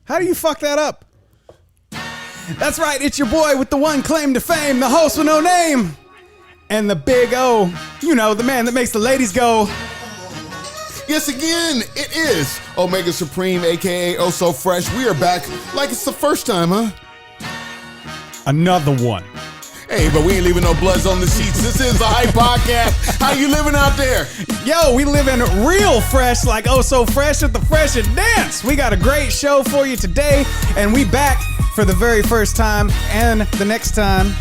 How do you fuck that up? That's right, it's your boy with the one claim to fame, the host with no name, and the big O. You know, the man that makes the ladies go. Yes, again, it is Omega Supreme, a.k.a. Oh So Fresh. We are back like it's the first time, huh? Another one. Hey, but we ain't leaving no bloods on the sheets. This is the Hype Podcast. How you living out there? Yo, we living real fresh, like Oh So Fresh with the Fresh and Dance. We got a great show for you today, and we back for the very first time and the next time.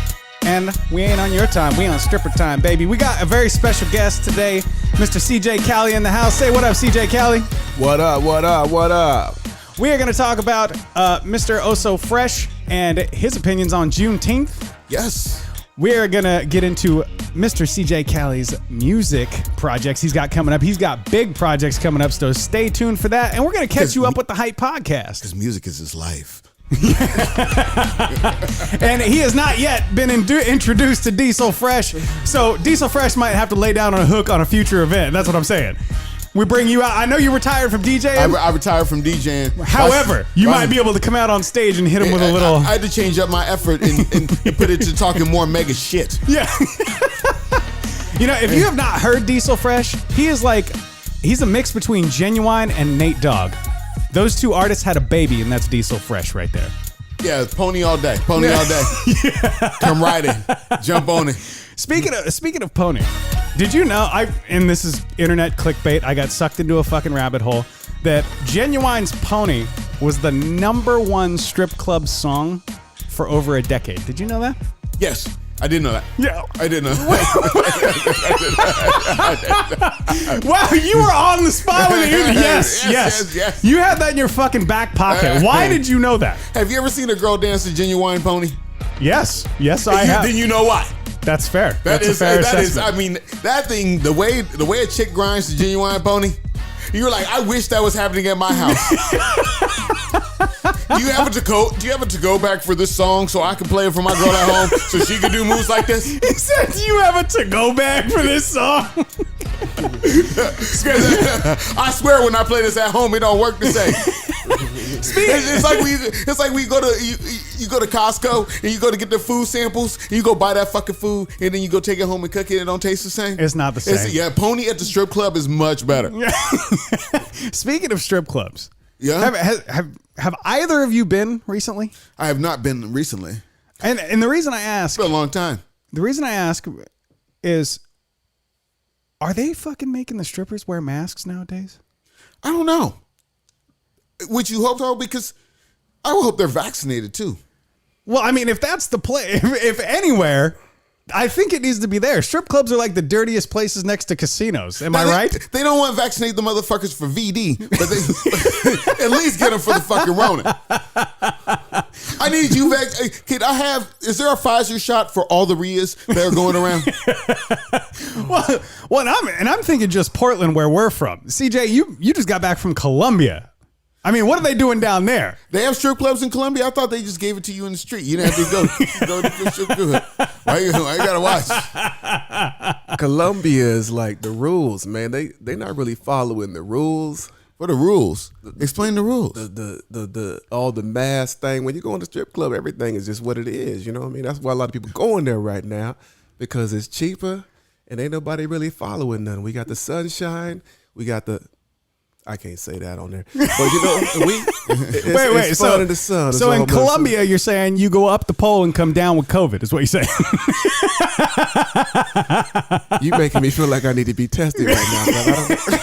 And we ain't on your time, we on stripper time, baby. We got a very special guest today, Mr. CJ Cali in the house. Say what up, CJ Cali. What up, what up, what up? We are going to talk about Mr. Oh So Fresh and his opinions on Juneteenth. Yes. We are going to get into Mr. CJ Cali's music projects he's got coming up. He's got big projects coming up, so stay tuned for that. And we're going to catch you up with the Hype Podcast. Because music is his life. And he has not yet been introduced to Diesel Fresh, so Diesel Fresh might have to lay down on a hook on a future event. That's what I'm saying. We bring you out. I know you retired from DJing. I retired from DJing. However, you might be able to come out on stage and hit him with a little... I had to change up my effort and put it to talking more mega shit. Yeah. You know, if you have not heard Diesel Fresh, he's a mix between Genuine and Nate Dogg. Those two artists had a baby, and that's Diesel Fresh right there. Yeah, pony all day. Pony all day. Yeah. Come right in. Jump on it. Speaking of pony, did you know, and this is internet clickbait, I got sucked into a fucking rabbit hole, that Genuine's Pony was the #1 strip club song for over a decade. Did you know that? Yes. I didn't know that. Yeah. I didn't know that. Wow, you were on the spot with it. Yes. You had that in your fucking back pocket. Why did you know that? Have you ever seen a girl dance to Genuine Pony? Yes, I have. Then you know why. That's fair. That is a fair assessment. Is, I mean, that thing, the way a chick grinds to Genuine Pony, you're like, I wish that was happening at my house. Do you have a to-go bag for this song so I can play it for my girl at home so she can do moves like this? He said, do you have a to-go bag for this song? I swear when I play this at home, it don't work the same. It's like we go to you go to Costco and you go to get the food samples and you go buy that fucking food and then you go take it home and cook it and it don't taste the same. It's not the same. Pony at the strip club is much better. Speaking of strip clubs, yeah, have either of you been recently? I have not been recently, and the reason I ask, it's been a long time. The reason I ask is, are they fucking making the strippers wear masks nowadays? I don't know. Would you hope so? Because I would hope they're vaccinated too. Well, I mean, if that's the play, if anywhere, I think it needs to be there. Strip clubs are like the dirtiest places next to casinos. Am I right? They don't want to vaccinate the motherfuckers for VD, but they at least get them for the fucking Rona. I need you is there a Pfizer shot for all the RIAs that are going around? Well, I'm thinking just Portland where we're from. CJ, you just got back from Colombia. I mean, what are they doing down there? They have strip clubs in Colombia? I thought they just gave it to you in the street. You didn't have to go to the strip club. Why you gotta watch? Colombia is like the rules, man. They not really following the rules. What are the rules? Explain the rules. The all the mask thing. When you go in the strip club, everything is just what it is. You know what I mean? That's why a lot of people go in there right now, because it's cheaper and ain't nobody really following nothing. We got the sunshine. We got the... I can't say that on there. But you know, it's fun in the sun. So in Colombia, you're saying you go up the pole and come down with COVID, is what you're saying. You making me feel like I need to be tested right now, but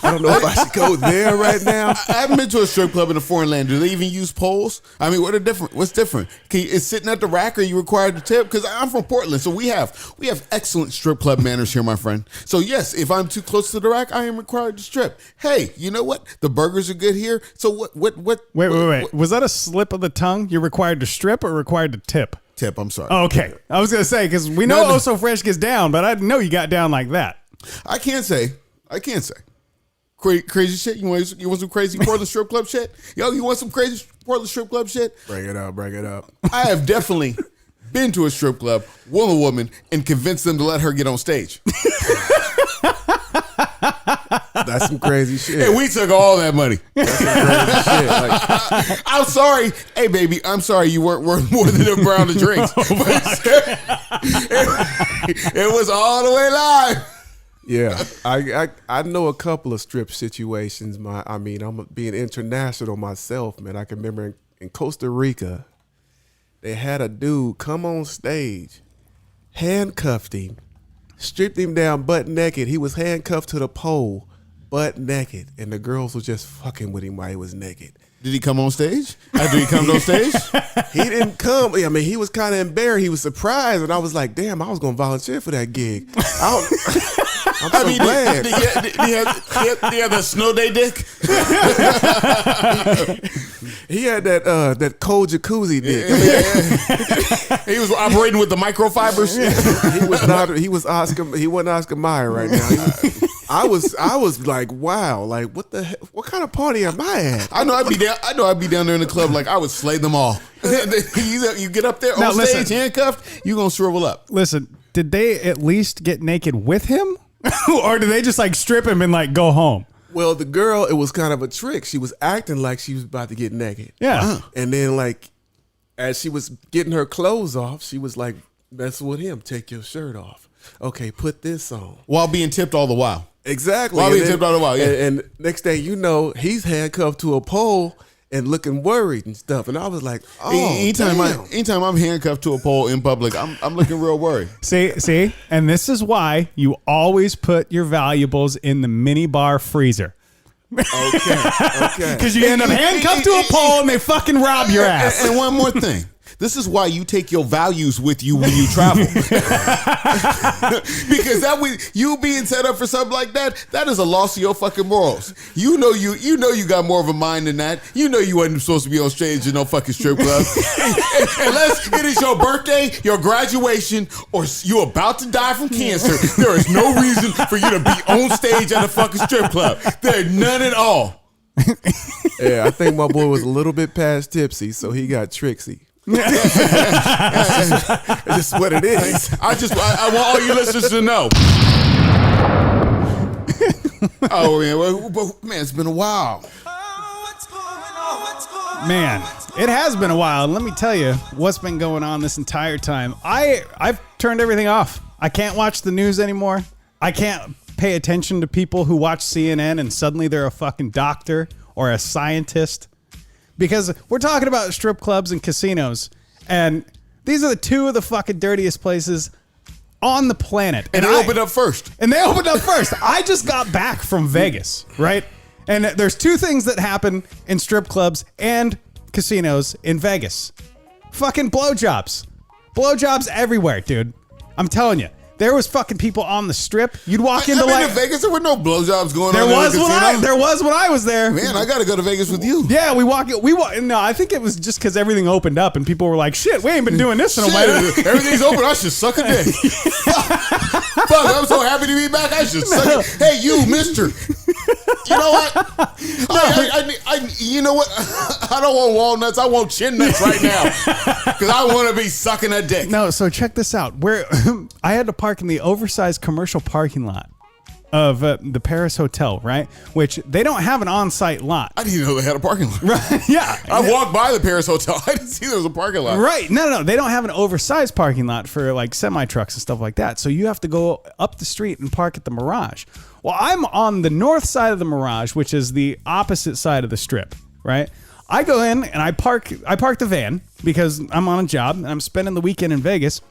I don't know if I should go there right now. I haven't been to a strip club in a foreign land. Do they even use poles? I mean, what's different? Is sitting at the rack, or are you required to tip? Because I'm from Portland, so we have excellent strip club manners here, my friend. So yes, if I'm too close to the rack, I am required to strip. Hey, you know what? The burgers are good here. So what? Wait. Was that a slip of the tongue? You're required to strip or required to tip? Tip. I'm sorry. Oh, okay. I was going to say, because we know Oh So Fresh gets down, but I didn't know you got down like that. I can't say. Crazy shit. You want some crazy Portland strip club shit? Yo, you want some crazy Portland strip club shit? Bring it up. I have definitely been to a strip club with a woman and convinced them to let her get on stage. That's some crazy shit. And we took all that money. That's some crazy shit. Like, I'm sorry. Hey, baby, I'm sorry you weren't worth more than a round of drinks. But it was all the way live. yeah, I know a couple of strip situations. I'm being international myself, man. I can remember in Costa Rica, they had a dude come on stage, handcuffed him, stripped him down butt naked. He was handcuffed to the pole, butt naked, and the girls were just fucking with him while he was naked. Did he come on stage? Did he come on stage? He didn't come. I mean, he was kind of embarrassed. He was surprised, and I was like, "Damn, I was gonna volunteer for that gig." I'm so glad. Did he have the snow day dick? He had that cold jacuzzi dick. He was operating with the microfibers. He was not. He was Oscar. He wasn't Oscar Mayer right now. I was like, wow, like what the heck, what kind of party am I at? I know I'd be down there in the club like I would slay them all. You get up there on stage handcuffed, you gonna shrivel up. Listen, did they at least get naked with him? Or did they just like strip him and like go home? Well, the girl, it was kind of a trick. She was acting like she was about to get naked. Yeah. And then like as she was getting her clothes off, she was like messing with him. Take your shirt off. Okay, put this on. While being tipped all the while. Exactly. While being tipped all the while, yeah. And next thing you know, he's handcuffed to a pole and looking worried and stuff. And I was like, oh, anytime I'm handcuffed to a pole in public, I'm looking real worried. See? And this is why you always put your valuables in the minibar freezer. Okay. Because you end up handcuffed to a pole and they fucking rob your ass. And one more thing. This is why you take your values with you when you travel. Because you being set up for something like that is a loss of your fucking morals. You know you got more of a mind than that. You know you wasn't supposed to be on stage in no fucking strip club. Unless it is your birthday, your graduation, or you about to die from cancer, there is no reason for you to be on stage at a fucking strip club. There none at all. Yeah, I think my boy was a little bit past tipsy, so he got tricksy. That's just what it is. I want all you listeners to know. Man, it's been a while. Man, it has been a while. And let me tell you what's been going on this entire time. I've turned everything off. I can't watch the news anymore. I can't pay attention to people who watch CNN and suddenly they're a fucking doctor or a scientist. Because we're talking about strip clubs and casinos, and these are the two of the fucking dirtiest places on the planet. And they opened up first. I just got back from Vegas, right? And there's two things that happen in strip clubs and casinos in Vegas. Fucking blowjobs. Blowjobs everywhere, dude. I'm telling you. There was fucking people on the strip. You'd walk into like in Vegas. There were no blowjobs going there on. There was when I was there. Man, I got to go to Vegas with you. Yeah, we walk. No, I think it was just because everything opened up and people were like, "Shit, we ain't been doing this in a while." Everything's open. I should suck a dick. Fuck, I'm so happy to be back. I should suck it. Hey, you, Mister. You know what? You know what? I don't want walnuts. I want chin nuts right now because I want to be sucking a dick. No, so check this out. I had to park in the oversized commercial parking lot of the Paris Hotel, right? Which they don't have an on-site lot. I didn't even know they had a parking lot. Right? Yeah. I walked by the Paris Hotel. I didn't see there was a parking lot. Right. No. They don't have an oversized parking lot for like semi-trucks and stuff like that. So you have to go up the street and park at the Mirage. Well, I'm on the north side of the Mirage, which is the opposite side of the strip, right? I go in and I park the van because I'm on a job and I'm spending the weekend in Vegas.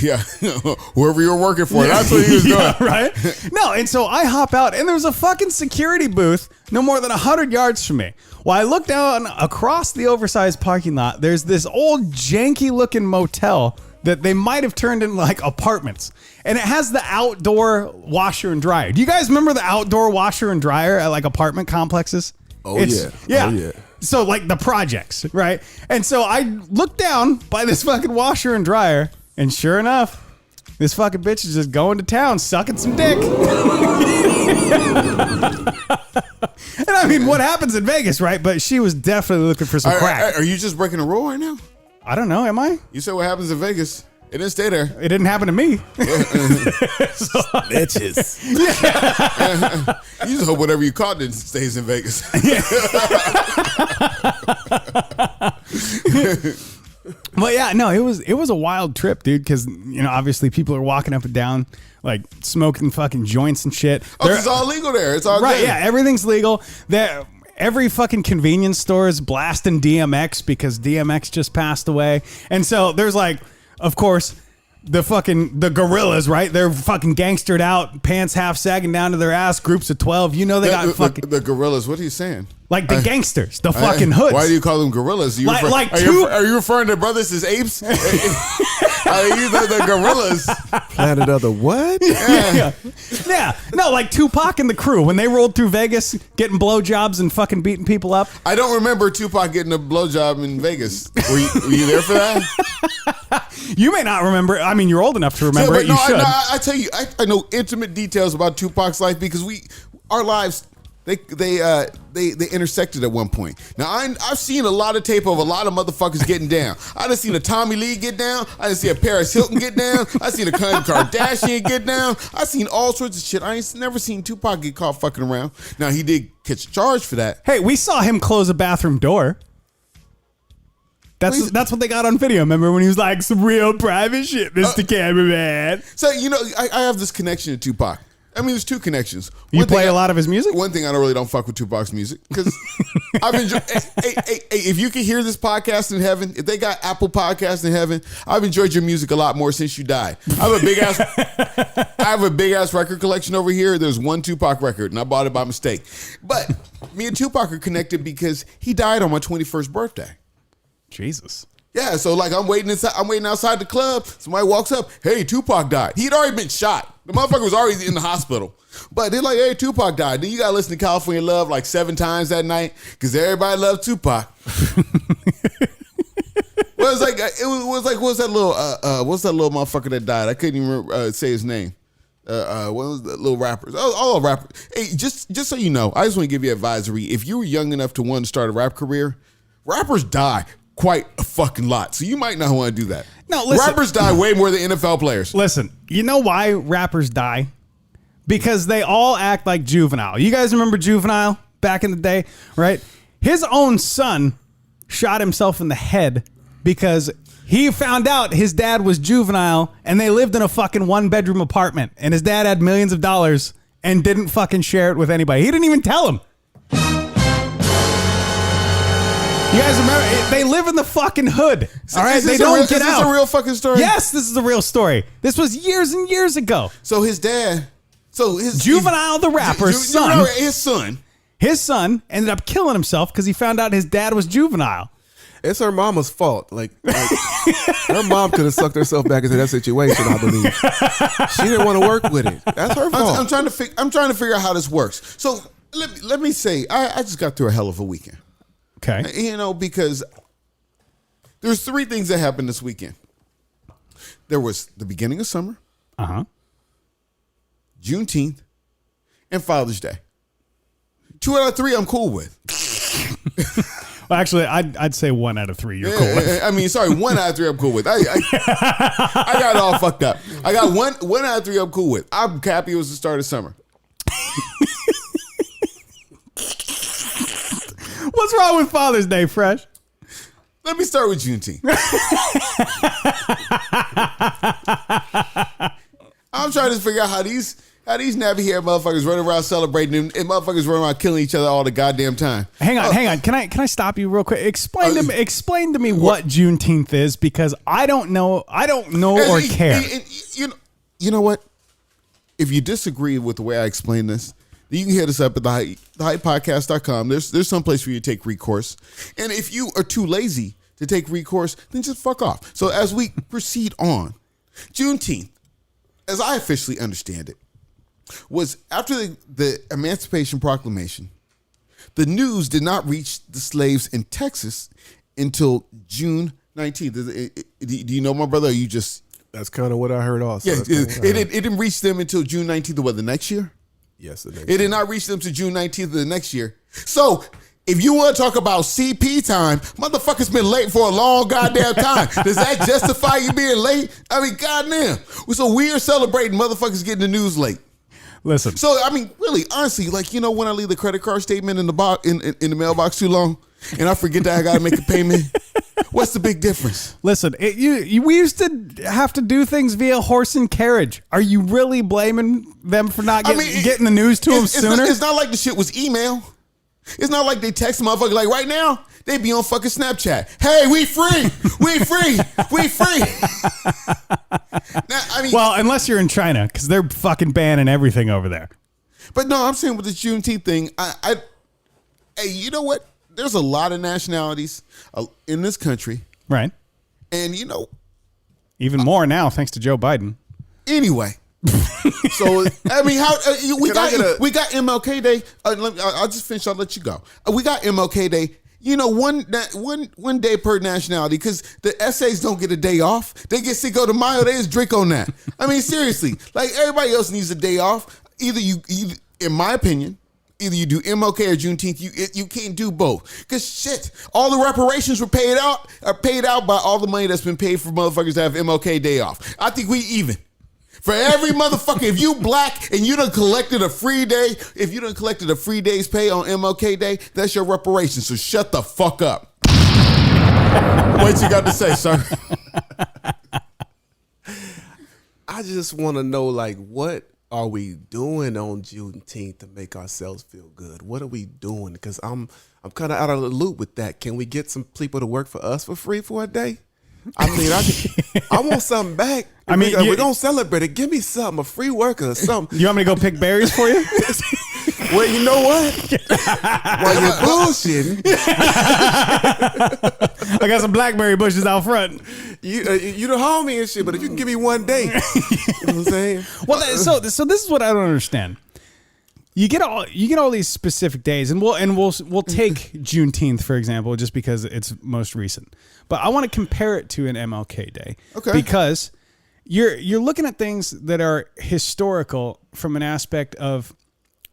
Yeah, whoever you're working for, that's what he was doing. Right? No, and so I hop out, and there's a fucking security booth no more than 100 yards from me. Well, I look down across the oversized parking lot. There's this old janky-looking motel that they might have turned into like apartments, and it has the outdoor washer and dryer. Do you guys remember the outdoor washer and dryer at like apartment complexes? Yeah. So like the projects, right? And so I look down by this fucking washer and dryer. And sure enough, this fucking bitch is just going to town, sucking some dick. And I mean, what happens in Vegas, right? But she was definitely looking for some crack. Are you just breaking a rule right now? I don't know. Am I? You said what happens in Vegas. It didn't stay there. It didn't happen to me. Bitches. You just hope whatever you caught didn't stays in Vegas. But yeah, no, it was a wild trip, dude. Because obviously people are walking up and down, like smoking fucking joints and shit. It's all legal there. It's all right. good. Yeah, everything's legal. Every fucking convenience store is blasting DMX because DMX just passed away, and so there's like, of course, the gorillas, right? They're fucking gangstered out, pants half sagging down to their ass, groups of 12. They got fucking the gorillas. What are you saying? Like the gangsters, the fucking hoods. Why do you call them gorillas? Are you referring to brothers as apes? Are you the gorillas? Planet of the what? Yeah. No, like Tupac and the crew when they rolled through Vegas, getting blowjobs and fucking beating people up. I don't remember Tupac getting a blowjob in Vegas. Were you there for that? You may not remember. I mean, you're old enough to remember it. You should. I tell you, I know intimate details about Tupac's life because our lives. They intersected at one point. Now I've seen a lot of tape of a lot of motherfuckers getting down. I done seen a Tommy Lee get down. I done seen a Paris Hilton get down. I seen a Kim Kardashian get down. I seen all sorts of shit. I ain't never seen Tupac get caught fucking around. Now he did catch charged for that. Hey, we saw him close a bathroom door. That's what they got on video. Remember when he was like, some real private shit, Mr. Cameraman. So I have this connection to Tupac. I mean, there's two connections. You play a lot of his music? One thing, I don't fuck with Tupac's music because I've enjoyed. Hey, if you can hear this podcast in heaven, if they got Apple Podcasts in heaven, I've enjoyed your music a lot more since you died. I have a big ass record collection over here. There's one Tupac record, and I bought it by mistake. But me and Tupac are connected because he died on my 21st birthday. Jesus. Yeah, so like I'm waiting outside the club. Somebody walks up. Hey, Tupac died. He'd already been shot. The motherfucker was already in the hospital. But they're like, hey, Tupac died. Then you gotta listen to California Love like 7 times that night because everybody loved Tupac. Well, it was that little motherfucker that died? I couldn't even say his name. What was the little rappers? All rappers. Hey, just so you know, I just want to give you advisory. If you were young enough to want to start a rap career, rappers die quite a fucking lot. So you might not want to do that. No, listen. Rappers die way more than NFL players. Listen, you know why rappers die? Because they all act like Juvenile. You guys remember Juvenile back in the day, right? His own son shot himself in the head because he found out his dad was Juvenile and they lived in a fucking 1-bedroom apartment and his dad had millions of dollars and didn't fucking share it with anybody. He didn't even tell him. You guys remember? They live in the fucking hood. All right, they don't get out. Is this a real fucking story? Yes, this is a real story. This was years and years ago. So his dad, Juvenile the rapper's son, his son ended up killing himself because he found out his dad was Juvenile. It's her mama's fault. Like her mom could have sucked herself back into that situation, I believe. She didn't want to work with it. That's her fault. I'm trying to figure out how this works. So let me say, I just got through a hell of a weekend. Okay. Because there's 3 things that happened this weekend. There was the beginning of summer, Juneteenth, and Father's Day. 2 out of 3 I'm cool with. Well, actually, I'd say 1 out of 3 you're cool with. I mean, sorry, 1 out of 3 I'm cool with. I got it all fucked up. I got one out of 3 I'm cool with. I'm happy it was the start of summer. What's wrong with Father's Day, Fresh? Let me start with Juneteenth. I'm trying to figure out how these nappy-haired motherfuckers run around celebrating and motherfuckers run around killing each other all the goddamn time. Hang on. Can I stop you real quick? Explain to me what Juneteenth is because I don't know or care. You know what? If you disagree with the way I explain this, you can hit us up at thehypepodcast.com. There's some place for you to take recourse. And if you are too lazy to take recourse, then just fuck off. So as we proceed on, Juneteenth, as I officially understand it, was after the Emancipation Proclamation, the news did not reach the slaves in Texas until June 19th. Do you know, my brother? Or you just... That's kind of what I heard also. Yeah, it didn't reach them until June 19th of the next year? Yes, it did not reach them to June 19th of the next year. So If you want to talk about CP time, motherfuckers been late for a long goddamn time. Does that justify you being late? I mean, goddamn. So we are celebrating motherfuckers getting the news late. Listen. So I mean, really, honestly, like, you know, when I leave the credit card statement in the box in the mailbox too long, and I forget that I gotta make a payment, what's the big difference? Listen, we used to have to do things via horse and carriage. Are you really blaming them for not getting the news to them sooner? It's not like the shit was email. It's not like they text motherfuckers like right now. They be on fucking Snapchat. Hey, we free. We free. We free. Now, I mean, well, unless you're in China, because they're fucking banning everything over there. But no, I'm saying with the Juneteenth thing, hey, you know what? There's a lot of nationalities in this country. Right. And, you know. Even more now, thanks to Joe Biden. Anyway. So I mean, how we got MLK Day. I'll just finish. I'll let you go. We got MLK Day. You know, one day per nationality, because the essays don't get a day off. They get Cinco de Mayo. They just drink on that. I mean, seriously, like everybody else needs a day off. Either in my opinion, either you do MLK or Juneteenth. You can't do both, because shit, all the reparations are paid out by all the money that's been paid for motherfuckers to have MLK Day off. I think we even. For every motherfucker, if you black and you done collected a free day, if you done collected a free day's pay on MLK Day, that's your reparation. So shut the fuck up. What you got to say, sir? I just want to know, like, what are we doing on Juneteenth to make ourselves feel good? What are we doing? Because I'm kind of out of the loop with that. Can we get some people to work for us for free for a day? I mean, I want something back. I mean, we're going to celebrate it. Give me something, a free worker or something. You want me to go pick berries for you? Well, you know what? While you're bullshitting, I got some blackberry bushes out front. You the homie and shit, but if you can give me one day, you know what I'm saying? Well, so this is what I don't understand. You get all these specific days, and we'll take Juneteenth, for example, just because it's most recent. But I want to compare it to an MLK Day, okay? Because you're looking at things that are historical from an aspect of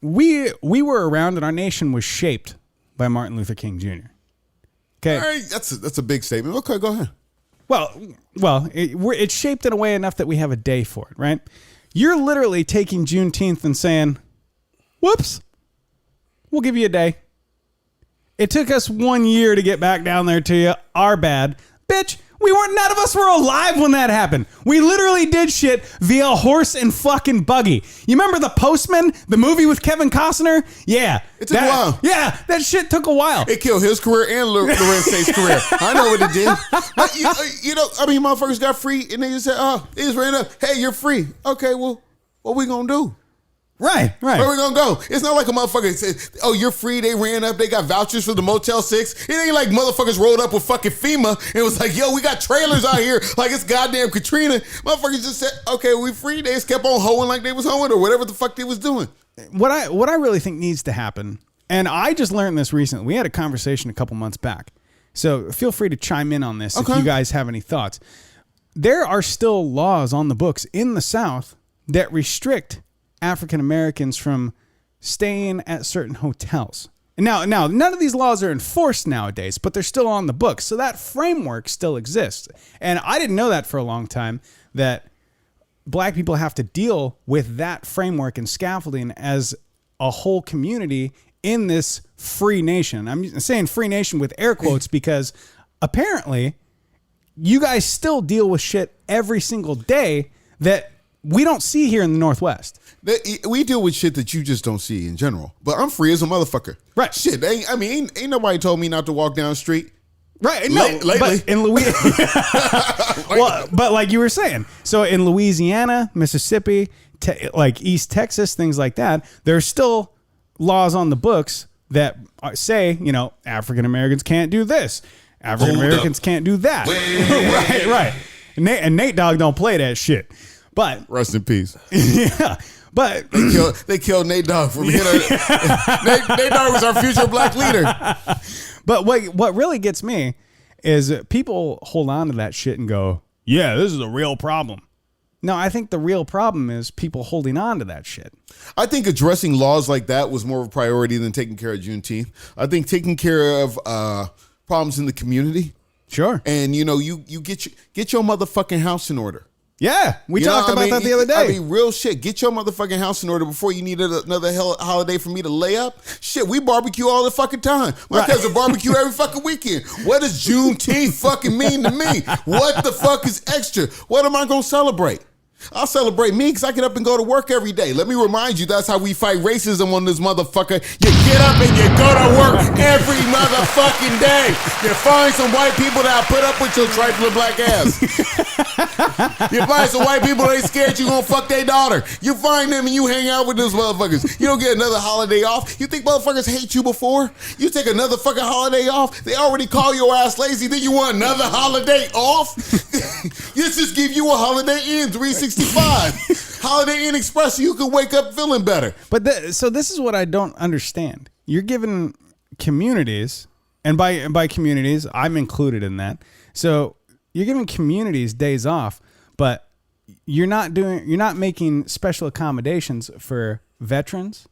we were around and our nation was shaped by Martin Luther King Jr. Okay, all right, that's a big statement. Okay, go ahead. Well, it's shaped in a way enough that we have a day for it, right? You're literally taking Juneteenth and saying, whoops, we'll give you a day. It took us 1 year to get back down there to you. Our bad. Bitch, none of us were alive when that happened. We literally did shit via horse and fucking buggy. You remember The Postman, the movie with Kevin Costner? Yeah. It took a while. Yeah, that shit took a while. It killed his career and Lorenzo's career. I know what it did. But you know, I mean, motherfuckers got free and they just said, they just ran up, hey, you're free. Okay, well, what we gonna do? Right. Where we gonna go? It's not like a motherfucker said, oh, you're free. They ran up. They got vouchers for the Motel 6. It ain't like motherfuckers rolled up with fucking FEMA and was like, yo, we got trailers out here like it's goddamn Katrina. Motherfuckers just said, okay, we free. They just kept on hoeing like they was hoeing or whatever the fuck they was doing. What I really think needs to happen, and I just learned this recently. We had a conversation a couple months back. So feel free to chime in on this if you guys have any thoughts. There are still laws on the books in the South that restrict African Americans from staying at certain hotels. And now, none of these laws are enforced nowadays, but they're still on the books. So that framework still exists. And I didn't know that for a long time, that black people have to deal with that framework and scaffolding as a whole community in this free nation. I'm saying free nation with air quotes because apparently you guys still deal with shit every single day that we don't see here in the Northwest. We deal with shit that you just don't see in general. But I'm free as a motherfucker. Right. Shit. Ain't nobody told me not to walk down the street. Right. No, Lately. But in Louisiana, well, but like you were saying, so in Louisiana, Mississippi, like East Texas, things like that, there's still laws on the books that say, you know, African Americans can't do this. African Americans can't do that. Right. And Nate Dogg don't play that shit. But rest in peace. Yeah. But they killed Nate Dogg from here. Nate Dogg was our future black leader. But what really gets me is people hold on to that shit and go, yeah, this is a real problem. No, I think the real problem is people holding on to that shit. I think addressing laws like that was more of a priority than taking care of Juneteenth. I think taking care of problems in the community. Sure. And, you get your motherfucking house in order. Yeah, we talked about that the other day. I mean, real shit. Get your motherfucking house in order before you need another holiday for me to lay up. Shit, we barbecue all the fucking time. My cousin barbecue every fucking weekend. What does Juneteenth fucking mean to me? What the fuck is extra? What am I going to celebrate? I'll celebrate me because I get up and go to work every day. Let me remind you, that's how we fight racism on this motherfucker. You get up and you go to work every motherfucking day. You find some white people that put up with your trifling black ass. You find some white people that ain't scared you gonna fuck their daughter. You find them and you hang out with those motherfuckers. You don't get another holiday off. You think motherfuckers hate you before? You take another fucking holiday off, they already call your ass lazy, then you want another holiday off? Let's just give you a Holiday Inn 365. Holiday Inn Express so you can wake up feeling better. But so this is what I don't understand. You're giving communities, and by communities, I'm included in that. So you're giving communities days off, but you're not making special accommodations for veterans,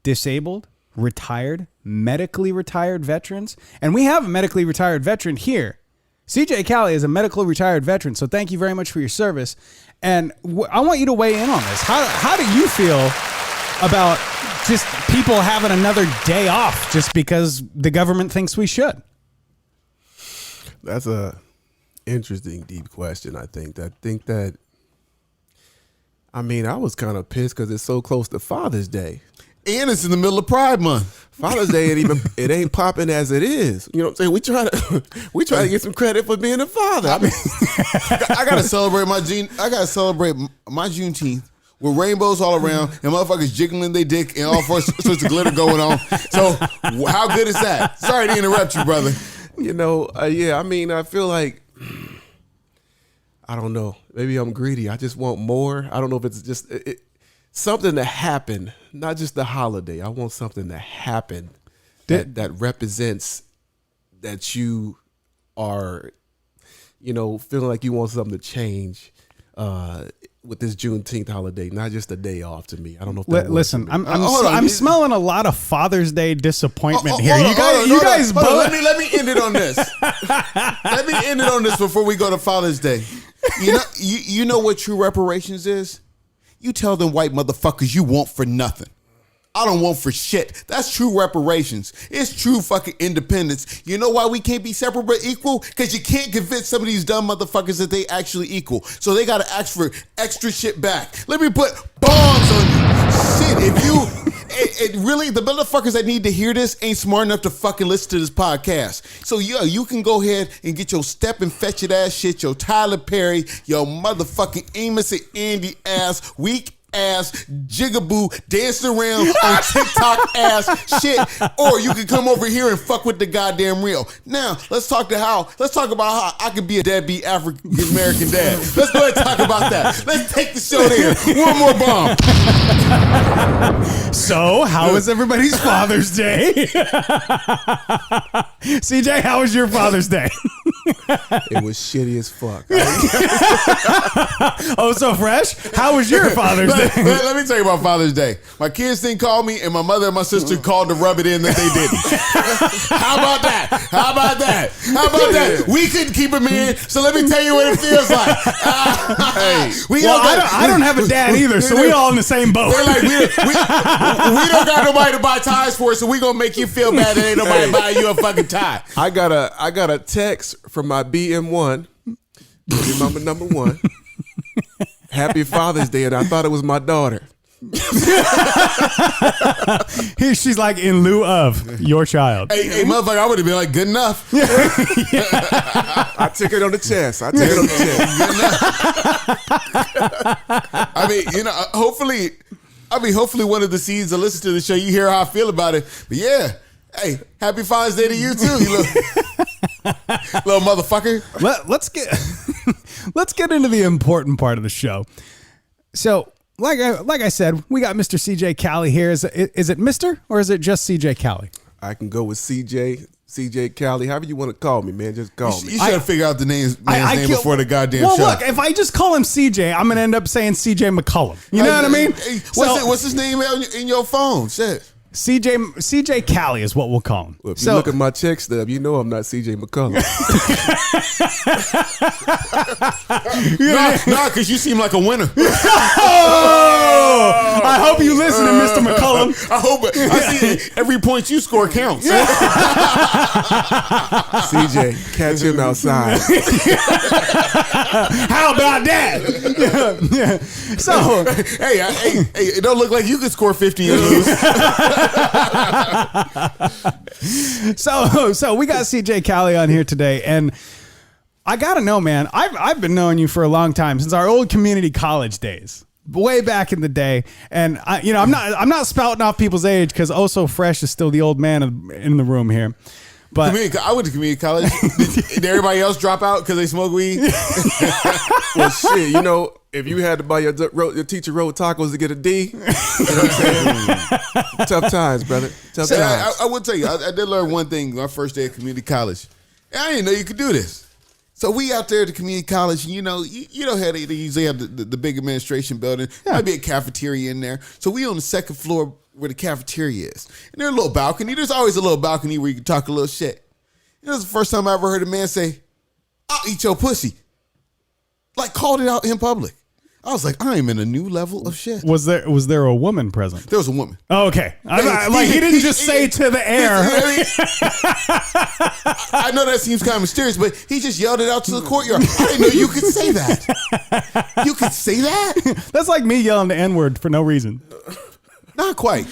disabled, retired, medically retired veterans. And we have a medically retired veteran here. CJ Cali is a medically retired veteran, so thank you very much for your service. And I want you to weigh in on this. How do you feel about just people having another day off just because the government thinks we should? That's a interesting, deep question. I think that. I mean, I was kind of pissed because it's so close to Father's Day. And it's in the middle of Pride Month. Father's Day it ain't popping as it is. You know what I'm saying? We try to get some credit for being a father. I mean, I gotta celebrate my Juneteenth with rainbows all around and motherfuckers jiggling their dick and all sorts of glitter going on. So how good is that? Sorry to interrupt you, brother. Yeah. I mean, I feel like I don't know. Maybe I'm greedy. I just want more. I don't know if it's just something to happen, not just the holiday. I want something to happen that represents that you are, feeling like you want something to change with this Juneteenth holiday, not just a day off to me. I don't know if that listen, I'm smelling a lot of Father's Day disappointment here. You guys both. Let me end it on this. Let me end it on this before we go to Father's Day. You know what true reparations is? You tell them white motherfuckers you want for nothing. I don't want for shit. That's true reparations. It's true fucking independence. You know why we can't be separate but equal? Because you can't convince some of these dumb motherfuckers that they actually equal. So they got to ask for extra shit back. Let me put bombs on you. Shit, if you... It really, the motherfuckers that need to hear this ain't smart enough to fucking listen to this podcast. So yeah, you can go ahead and get your step and fetch it ass shit, your Tyler Perry, your motherfucking Amos and Andy ass, weak ass, jigaboo, dancing around on TikTok ass shit. Or you can come over here and fuck with the goddamn real. Now, let's talk about how I could be a deadbeat African American dad. Let's go ahead and talk about that. Let's take the show there. One more bomb. So, how was everybody's Father's Day? CJ, how was your Father's Day? It was shitty as fuck. Oh, so fresh? How was your Father's Day? Let me tell you about Father's Day. My kids didn't call me, and my mother and my sister called to rub it in that they didn't. How about that? We couldn't keep them in, so let me tell you what it feels like. I don't have a dad either, so we all in the same boat. They're like, we don't got nobody to buy ties for, so we gonna make you feel bad that ain't nobody buying you a fucking tie. I got a text from my BM1, baby mama number one. Happy Father's Day, and I thought it was my daughter. She's like, in lieu of your child. Hey, motherfucker, I would have been like, good enough. I took it on the chest. I mean, hopefully one of the seeds that listen to the show, you hear how I feel about it. But yeah, hey, happy Father's Day to you too, you little motherfucker. Let's get into the important part of the show. So, like I said, we got Mr. CJ Cali here. Is it Mr. or is it just CJ Cali? I can go with CJ. CJ Cali, however you want to call me, man, just call me. You should have figured out the man's name can't- before the goddamn well, show. look, if I just call him CJ, I'm gonna end up saying CJ McCullum. You know what I mean? Hey, So, what's his name in your phone? Shit. CJ Cali is what we'll call him. Well, if So- you look at my check stub, you know I'm not CJ McCullum. Nah, because you seem like a winner. Oh, I hope you listen to Mr. McCullum. I hope I see every point you score counts. CJ, catch him outside. How about that? Yeah. So, hey, it don't look like you could score 50 and lose. so we got CJ Cali on here today, and I gotta know, man. I've been knowing you for a long time, since our old community college days, way back in the day. And I'm not spouting off people's age, because Oh So Fresh is still the old man in the room here. But I went to community college. Did everybody else drop out because they smoke weed? Well, shit, if you had to buy your teacher wrote tacos to get a D, you know what I'm saying? Tough times, brother. Tough So times. I will tell you, I did learn one thing my first day at community college. And I didn't know you could do this. So we out there at the community college, and you know how they usually have the big administration building. Might be a cafeteria in there. So we on the second floor where the cafeteria is. And there's a little balcony. There's always a little balcony where you can talk a little shit. And it was the first time I ever heard a man say, "I'll eat your pussy." Like, called it out in public. I was like, I am in a new level of shit. was there a woman present? There was a woman. Oh, okay. He didn't just say to the air. I know that seems kind of mysterious, but he just yelled it out to the courtyard. I didn't know you could say that. You could say that? That's like me yelling the N-word for no reason. Not quite.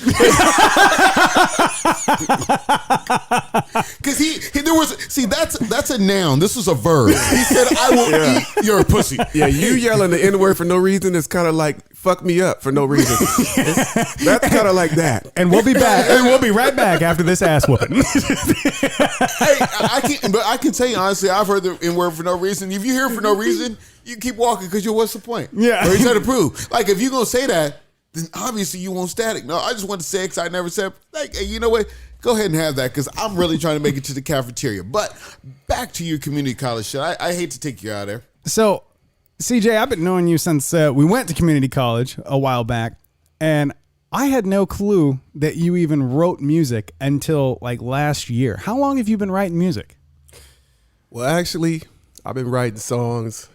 Because there was, see, that's a noun. This was a verb. He said, I will eat your pussy. Yeah, you yelling the N-word for no reason is kind of like fuck me up for no reason. That's kind of like that. And we'll be back. And we'll be right back after this ass whooping. Hey, I can tell you honestly, I've heard the N-word for no reason. If you hear it for no reason, you keep walking because what's the point? Yeah. Or you try to prove. Like, if you're going to say that, then obviously you want static. No, I just want to say it because I never said, like, hey, you know what? Go ahead and have that because I'm really trying to make it to the cafeteria. But back to your community college shit. I hate to take you out of there. So, CJ, I've been knowing you since we went to community college a while back, and I had no clue that you even wrote music until like last year. How long have you been writing music? Well, actually, I've been writing songs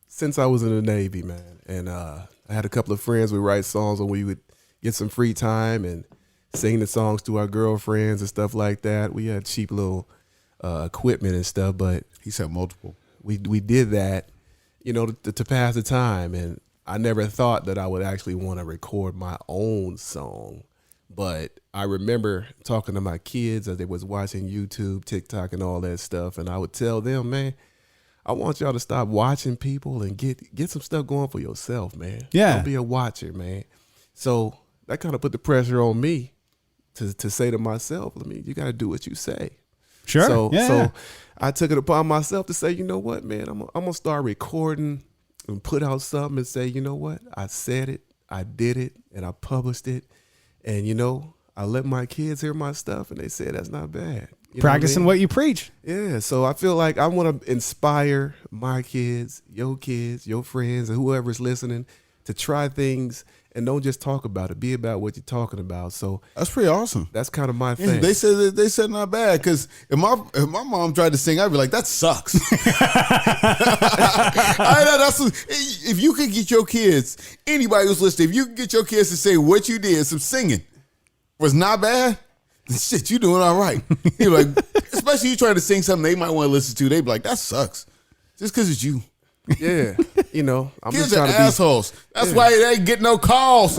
since I was in the Navy, man. And I had a couple of friends we write songs when we would get some free time and sing the songs to our girlfriends and stuff like that. We had cheap little equipment and stuff, but He said multiple. we did that, to pass the time. And I never thought that I would actually want to record my own song. But I remember talking to my kids as they was watching YouTube, TikTok, and all that stuff. And I would tell them, man, I want y'all to stop watching people and get some stuff going for yourself, man. Yeah. Don't be a watcher, man. So that kind of put the pressure on me to say to myself, you got to do what you say. Sure. So I took it upon myself to say, you know what, man, I'm going to start recording and put out something and say, you know what, I said it, I did it, and I published it. And, I let my kids hear my stuff and they said that's not bad. You know Practicing what I mean? what you preach. Yeah, so I feel like I want to inspire my kids, your friends, and whoever's listening to try things and don't just talk about it. Be about what you're talking about. So That's pretty awesome. that's kind of my thing. They said not bad because if my mom tried to sing, I'd be like, that sucks. I know if you could get your kids, anybody who's listening, if you could get your kids to say what you did, some singing was not bad, then shit, you doing all right. You're like, especially you trying to sing something they might want to listen to, they be like, that sucks. Just because it's you. Yeah, I'm Kids just are trying to assholes. That's why they ain't getting no calls.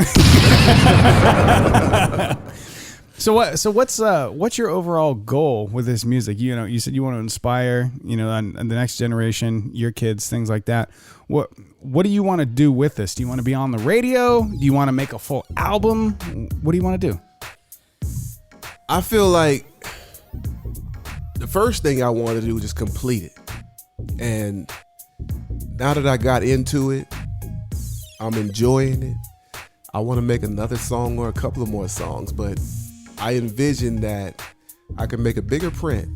So what's your overall goal with this music? You said you want to inspire, on the next generation, your kids, things like that. What do you want to do with this? Do you want to be on the radio? Do you want to make a full album? What do you want to do? I feel like the first thing I want to do is just complete it. And now that I got into it, I'm enjoying it. I want to make another song or a couple of more songs, but I envision that I can make a bigger print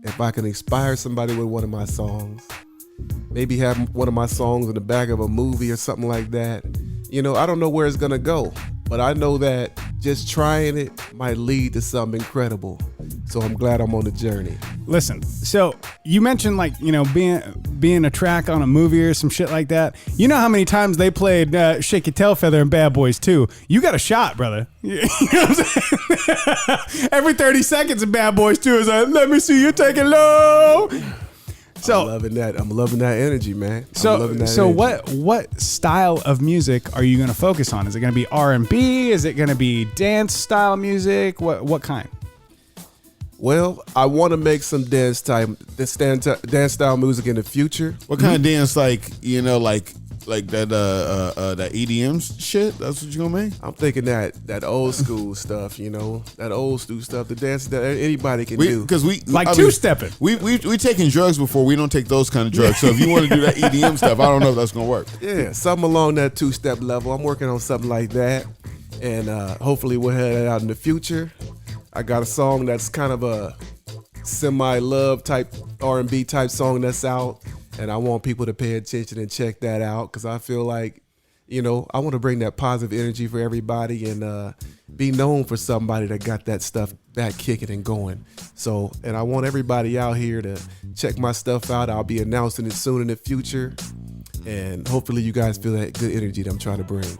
if I can inspire somebody with one of my songs. Maybe have one of my songs in the back of a movie or something like that. You know, I don't know where it's gonna go, but I know that just trying it might lead to something incredible. So I'm glad I'm on the journey. Listen, so you mentioned like, you know, being a track on a movie or some shit like that. You know how many times they played Shake Your Tail Feather in Bad Boys 2? You got a shot, brother. You know what I'm saying? Every 30 seconds in Bad Boys 2 is like, let me see you take it low. So I'm loving that. I'm loving that energy, man. So what style of music are you going to focus on? Is it going to be R&B? Is it going to be dance style music? What kind? Well, I want to make some dance style music in the future. What kind of dance, like, you know, like that EDM shit? That's what you gonna make? I'm thinking that old school stuff, you know, that old school stuff, the dance that anybody can do. Because two-stepping. We taking drugs before. We don't take those kind of drugs. So if you want to do that EDM stuff, I don't know if that's gonna work. Yeah, something along that two-step level. I'm working on something like that, and hopefully we'll have that out in the future. I got a song that's kind of a semi-love type R&B type song that's out, and I want people to pay attention and check that out because I feel like, you know, I want to bring that positive energy for everybody and be known for somebody that got that stuff back kicking and going. So, and I want everybody out here to check my stuff out. I'll be announcing it soon in the future, and hopefully you guys feel that good energy that I'm trying to bring.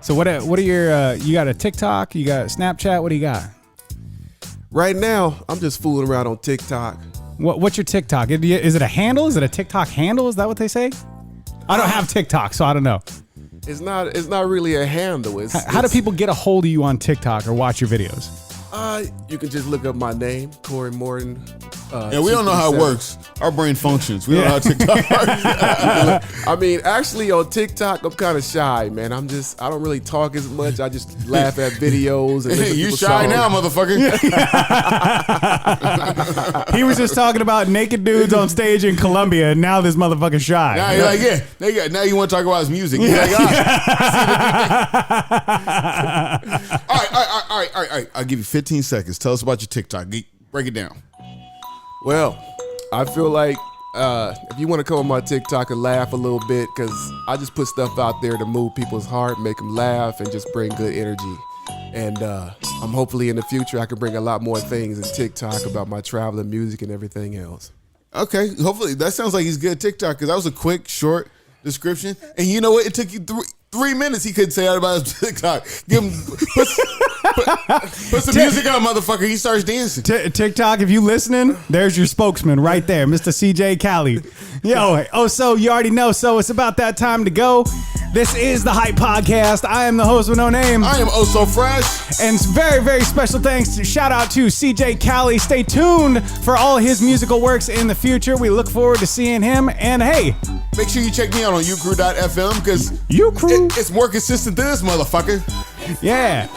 So what are your you got a TikTok, you got Snapchat, what do you got? Right now, I'm just fooling around on TikTok. What's your TikTok? Is it a handle? Is it a TikTok handle? Is that what they say? I don't have TikTok, so I don't know. It's not really a handle. How do people get a hold of you on TikTok or watch your videos? You can just look up my name, Corey Morton. Yeah, we don't know how it works. Our brain functions. We don't know how TikTok works. I mean, actually on TikTok, I'm kind of shy, man. I don't really talk as much. I just laugh at videos. And listen to You people's shy songs. now, motherfucker. He was just talking about naked dudes on stage in Colombia, and now this motherfucker shy. Now you're like, yeah. Now you want to talk about his music. You're like, all right. I'll give you 15 seconds. Tell us about your TikTok. Break it down. Well, I feel like if you want to come on my TikTok and laugh a little bit, because I just put stuff out there to move people's heart, make them laugh, and just bring good energy. And I'm hopefully in the future I can bring a lot more things in TikTok about my travel and music and everything else. Okay, hopefully that sounds like he's good at TikTok because that was a quick, short description. And you know what? It took you 3 minutes. He couldn't say out about his TikTok. Give him put some music on, motherfucker. He starts dancing. TikTok, if you listening, there's your spokesman right there, Mr. CJ Cali. Yo, so you already know. So it's about that time to go. This is the Hype Podcast. I am the host with no name. I am so fresh. And very, very special thanks. Shout out to CJ Cali. Stay tuned for all his musical works in the future. We look forward to seeing him. And hey, make sure you check me out on ucrew.fm because it's more consistent than this motherfucker. Yeah.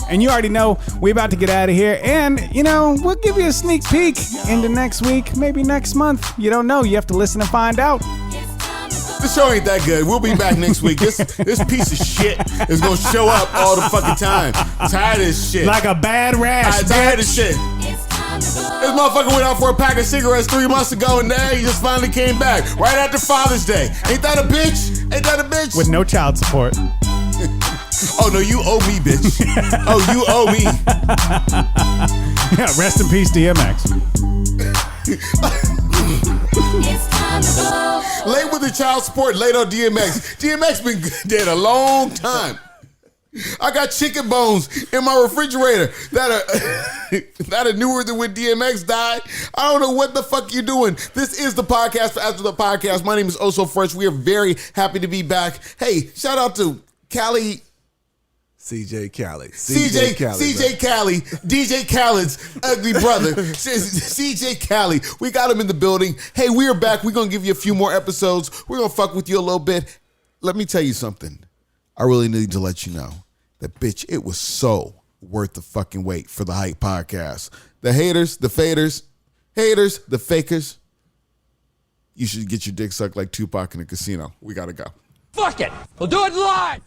And you already know we about to get out of here. And, you know, we'll give you a sneak peek into next week, maybe next month. You don't know. You have to listen and find out. The show ain't that good. We'll be back next week. This piece of shit is gonna show up all the fucking time. Tired of this shit. Like a bad rash. I'm tired of this shit. This motherfucker went out for a pack of cigarettes 3 months ago, and now he just finally came back right after Father's Day. Ain't that a bitch? Ain't that a bitch? With no child support. Oh no, you owe me, bitch. Oh, you owe me. Yeah, rest in peace, DMX. It's time to go. Late with the child support, late on DMX. DMX been dead a long time. I got chicken bones in my refrigerator that are newer than when DMX died. I don't know what the fuck you're doing. This is the podcast for After the Podcast. My name is Oh So Fresh. We are very happy to be back. Hey, shout out to Cali. CJ Cali. CJ Cali, DJ Khaled's ugly brother, CJ Cali. We got him in the building. Hey, we're back. We're going to give you a few more episodes. We're going to fuck with you a little bit. Let me tell you something. I really need to let you know that, bitch, it was so worth the fucking wait for the Hype Podcast. The haters, the faders, the fakers, you should get your dick sucked like Tupac in a casino. We got to go. Fuck it. We'll do it live.